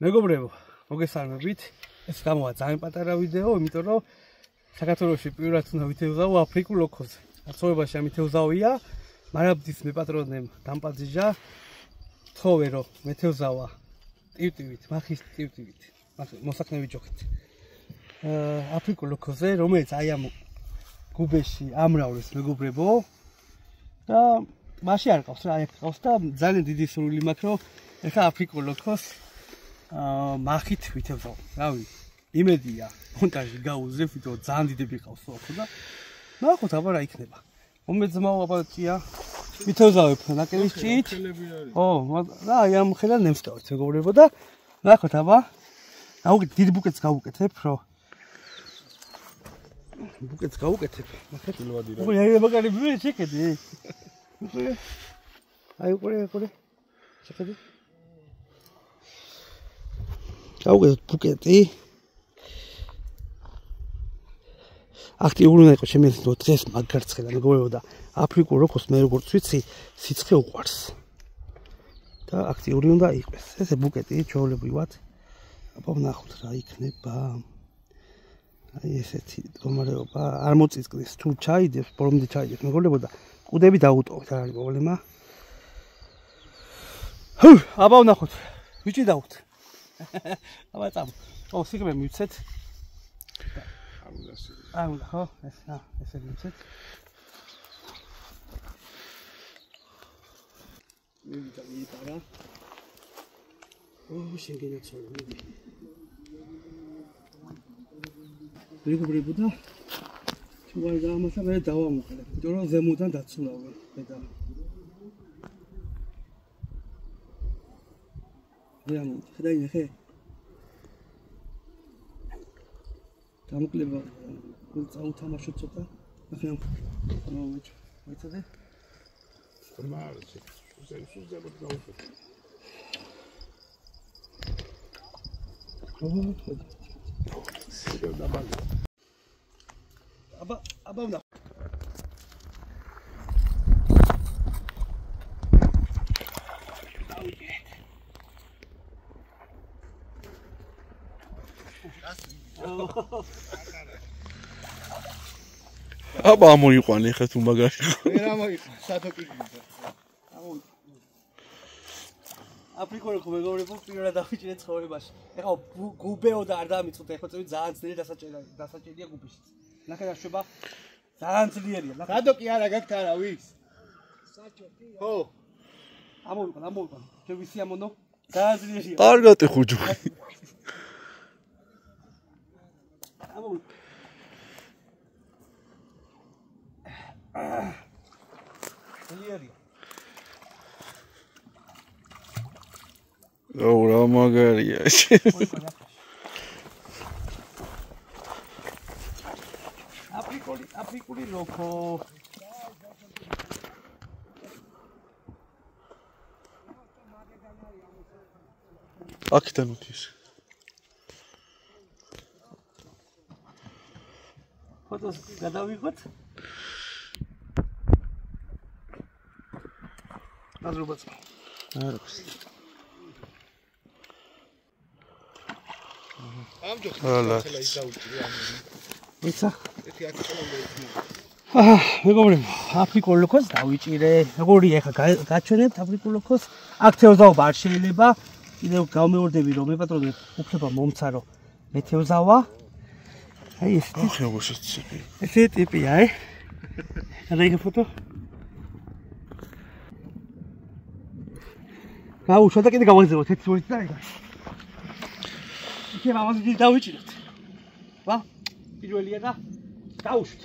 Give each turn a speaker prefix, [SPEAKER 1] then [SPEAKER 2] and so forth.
[SPEAKER 1] მეგობრებო, მოგესალმებით. ეს გამოვა ძალიან პატარა ვიდეო, იმიტომ რომ საქართველოში პირველად უნდა ვითევზავო აფრიკულ ოქოზე. აცხოვებაში ამითევზავია, მარაბდის მეპატრონემ დამპაძიჟა, თხოვე რომ მეთევზავა ტივტივით, მახის ტივტივით, მოსახნევი ჯოხით. აფრიკულ ოქოზე, რომელიც აი ამ გუბეში ამრავლეს მეგობრებო და მასში არ ყავს რა, აი ყავს და ძალიან დიდი სურვილი მაქვს რომ ეხა აფრიკულ ოქოს მახით ვითევზავ. რავი, იმედია, მონტაჟი გაუძლებ, ვიდეო ძალიან დიდები ყავს ოქო და ნახოთ აბა რა იქნება. მომეძმაო აბა ჭია. ვითევზავებ ნაკელის ჭიით. ო, რა, აი ამ ხელა ნემსკავთ მეგობრებო და ნახოთ აბა. აუგეთ დიდ ბუკეტს გავუკეთებ, რომ ბუკეტს გავუკეთებ. ნახეთ ლვადი რა. აი მაგარი მე შეხედე. აი ყურე. შეხედე. გავუკეთოთ ბუკეტი. აქტიური უნდა იყოს შემიძლია დღეს მაგარცხელა მეგობრებო და აფრიკულ ოქოს მე როგორც ვიცი სიცხე უყვარს. და აქტიური უნდა იყოს. ესე ბუკეტი ჩვეულებრივად. აბა ვნახოთ რა იქნება. აი ესეთი მდგომარეობა არ მოწიწკნის თუ ჩაიდებს, ბოლომდე ჩაიდებს მეგობრებო და კუდები დაუტოვეთ, არ არის პრობლემა. აბა ვნახოთ. ვიჭიდავთ. აბა წამ. ო, სიგმე მივცეთ. უნდა ხო? ესე მივცეთ. მივიტარა. ო, შეგენაცვალე. მეგობრებო და თუ არ დაამასა მე დავამოყლე. იმიტომ რომ ზემოდან დაცურავე პედალი. რეალურად ხედავ ნახე. დამოკლება წაუთამაშო ცოტა. ნახე ამ. მოიცადე? მარტო. სუზე მოდგავთ. აბა უნდა.
[SPEAKER 2] აბა მოიყვანე ხა თუ მაგარი.
[SPEAKER 3] მე რა მოიყვანე, სათო კიგნიძე.
[SPEAKER 1] აფრიკულ მეგობრებო პირველად დავიჭირე ცხოვრებაში. ეხლა გუბეო და არ დამიწყოთ, ეხლა წევი ძალიან ძლიერი დასაჭერია გუბეში. ნახე დაშვება ძალიან ძლიერია.
[SPEAKER 3] სათო კი არა გაქვთ არავის? საჭოთი. ხო. ამოვიყვან.
[SPEAKER 1] ჩვენ ვისი ამონო? ძალიან ძლიერია.
[SPEAKER 2] კარგად ხუჯუ.
[SPEAKER 1] ძლიერია.
[SPEAKER 2] რა მაგარია.
[SPEAKER 1] აფრიკული როკო.
[SPEAKER 2] აქედან უთვის.
[SPEAKER 1] ფოტოს გადავიღოთ. აზრობაც.
[SPEAKER 2] არის.
[SPEAKER 3] ამ ჯოხი ხელა ის დაუჭირე ამ.
[SPEAKER 1] ისა.
[SPEAKER 3] ეთი აქ ხელა უნდა იქნება.
[SPEAKER 1] მეგობრებო, აფრიკულ ოქოს დავიჭირე. როგორი ეხა გაჩვენებთ აფრიკულ ოქოს? აქ თევზაობა არ შეიძლება. კიდევ გამეორდები რომ მეპატრონე უფლება მომცა რომ მეთევზავა. აი ეს
[SPEAKER 2] ტიპი.
[SPEAKER 1] ეს ტიპია, აი. რა ფოტო? გაუშვა და კიდე გავაგზავნოთ ერთი ორი და ეგა. იქნება ამას დავიჭირეთ. ვა, პირველია და გავუშვით.